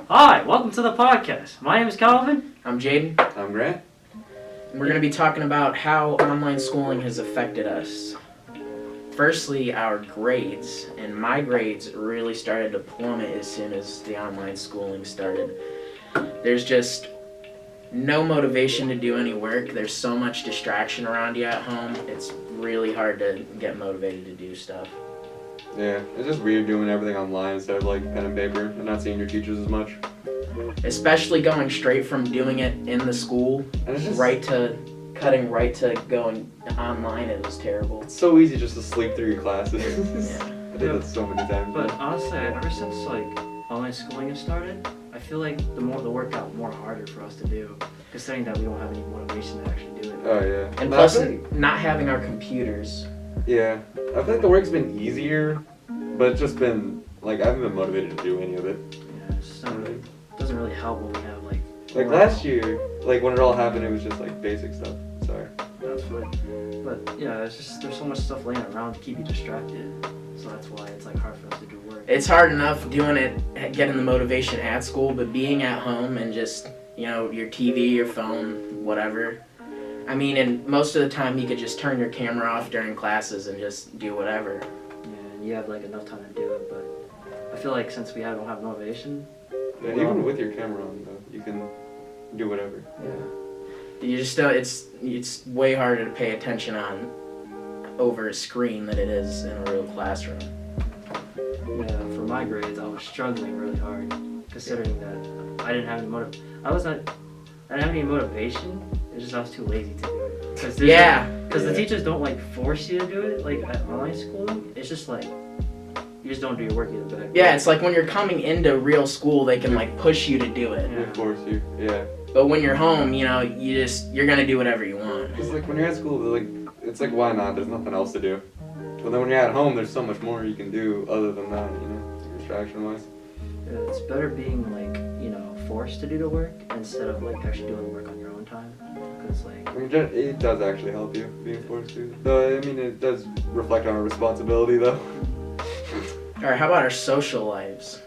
Hi, welcome to the podcast. My name is Calvin. I'm Jaden. I'm Grant. And we're going to be talking about how online schooling has affected us. Firstly, our grades. And my grades really started to plummet as soon as the online schooling started. There's just no motivation to do any work. There's so much distraction around you at home. It's really hard to get motivated to do stuff. Yeah, it's just weird doing everything online instead of like pen and paper and not seeing your teachers as much. Especially going straight from doing it in the school And it's just cutting right to going online. It was terrible. It's so easy just to sleep through your classes. Yeah. I did that so many times. But honestly, ever since online schooling has started, I feel like the work got more harder for us to do, considering that we don't have any motivation to actually do it. Oh yeah. And No, plus, I feel like- not having our computers. yeah, I feel like the work's been easier, but it's just been like I haven't been motivated to do any of it. Yeah, it's just not really, doesn't really help when we have Like more- last year, like when it all happened, it was just like basic stuff. Sorry. That's fine. But yeah, it's just there's so much stuff laying around to keep you distracted. So that's why it's hard for us to do work. It's hard enough doing it, getting the motivation at school, but being at home and just, your TV, your phone, whatever. I mean, and most of the time you could just turn your camera off during classes and just do whatever. Yeah, and you have enough time to do it, but I feel like since we don't have motivation. Yeah, even with your camera on though, you can do whatever. Yeah. You just it's way harder to pay attention on over a screen than it is in a real classroom. Yeah, for my grades, I was struggling really hard, considering that I didn't have any I didn't have any motivation. It's just I was too lazy to do it. Because the Yeah. teachers don't force you to do it at online schooling. It's just you just don't do your work either back. Yeah, it's like when you're coming into real school, they can push you to do it. Yeah. Of course, yeah. But when you're home, you're gonna do whatever you want. It's like when you're at school, it's like why not? There's nothing else to do. But then when you're at home, there's so much more you can do other than that, distraction-wise. Yeah, it's better being forced to do the work instead of actually doing the work on your own time. Because I mean, it does actually help you being forced to. Though I mean, it does reflect on our responsibility, though. All right, how about our social lives?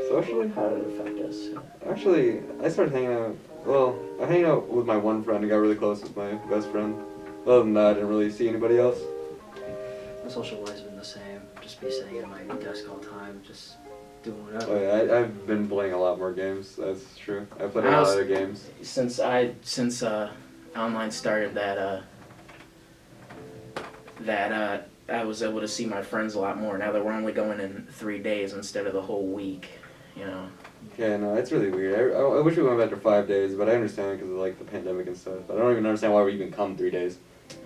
Socially, How did it affect us? actually, I started hanging out. Well, I hang out with my one friend and got really close with my best friend. Other than that, I didn't really see anybody else. my social life's been the same. Just be sitting at my desk all the time, just doing whatever. Oh yeah, I've been playing a lot more games. That's true. I played a I lot of was- other games. Since online started, I was able to see my friends a lot more. Now that we're only going in 3 days instead of the whole week, Yeah, no, it's really weird. I wish we went back to 5 days, but I understand because of the pandemic and stuff. But I don't even understand why we even come 3 days.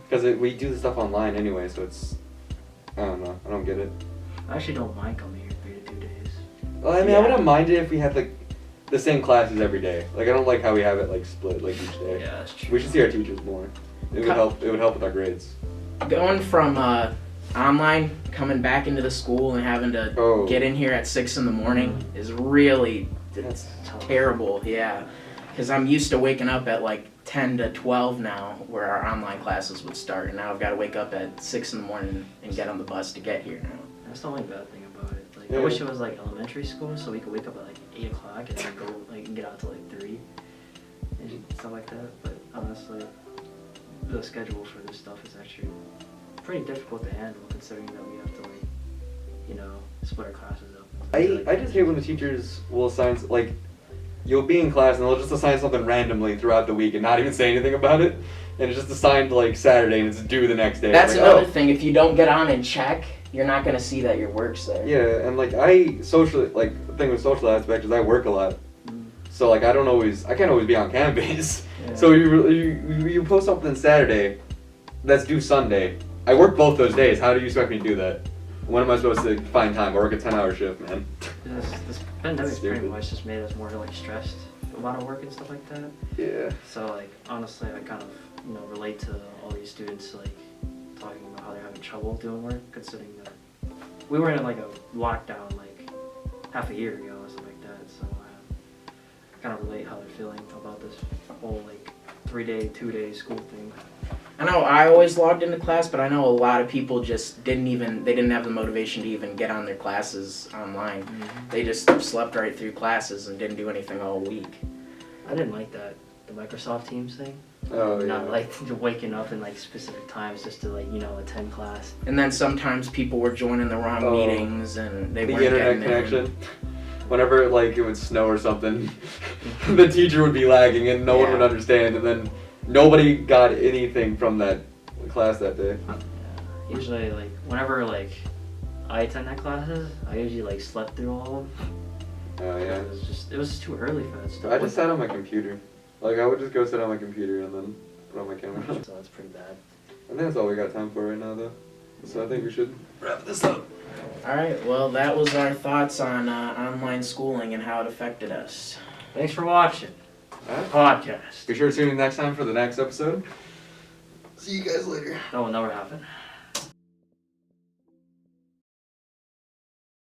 Because we do the stuff online anyway, so it's, I don't know. I don't get it. I actually don't mind coming here 3 to 2 days. Well, I mean, Yeah. I wouldn't mind it if we had the same classes every day. I don't like how we have it split each day. Yeah, that's true. We should see our teachers more. It would help. It would help with our grades. Going from online, coming back into the school and having to Oh. get in here at 6 in the morning is really That's terrible. Yeah, because I'm used to waking up at 10 to 12 now, where our online classes would start, and now I've got to wake up at 6 in the morning and get on the bus to get here now. That's the only bad thing about it. I Yeah. wish it was elementary school, so we could wake up at 8 o'clock and then go and get out to 3 and stuff like that. But honestly, the schedule for this stuff is actually pretty difficult to handle, considering that we have to split our classes up. I just hate when the teachers will assign you'll be in class and they'll just assign something randomly throughout the week and not even say anything about it, and it's just assigned Saturday and it's due the next day. That's Like, another oh. thing. If you don't get on and check, you're not going to see that your work's there. Yeah, and I socially the thing with social aspect is I work a lot, so I can't always be on campus. Yeah. So you post something Saturday, that's due Sunday. I work both those days. How do you expect me to do that? When am I supposed to find time? I work a 10-hour shift, man. This pandemic's pretty Stupid. much just made us more stressed about our work and stuff like that. Yeah. So honestly, I kind of relate to all these students talking about how they're having trouble doing work, considering that we were in a lockdown half a year ago or something like that. So I kind of relate how they're feeling about this whole 3-day, 2-day school thing. I know I always logged into class, but I know a lot of people just didn't have the motivation to even get on their classes online. They just slept right through classes and didn't do anything all week. I didn't like that, the Microsoft Teams thing. Oh, Not yeah. like waking up in like specific times just to like, attend class. And then sometimes people were joining the wrong Oh. meetings and they The weren't internet getting in. connection. Whenever like it would snow or something, the teacher would be lagging and no one Yeah. would understand, and then nobody got anything from that class that day. Yeah. Usually, like, whenever like I attended classes, I usually like slept through all of them. Oh yeah. It was just too early for that stuff. I just sat on my computer. Like I would just go sit on my computer and then put on my camera. So that's pretty bad. I think that's all we got time for right now, though. So I think we should wrap this up. Alright, well, that was our thoughts on online schooling and how it affected us. Thanks for watching Alright. podcast. Be sure to tune in next time for the next episode. See you guys later. That will never happen.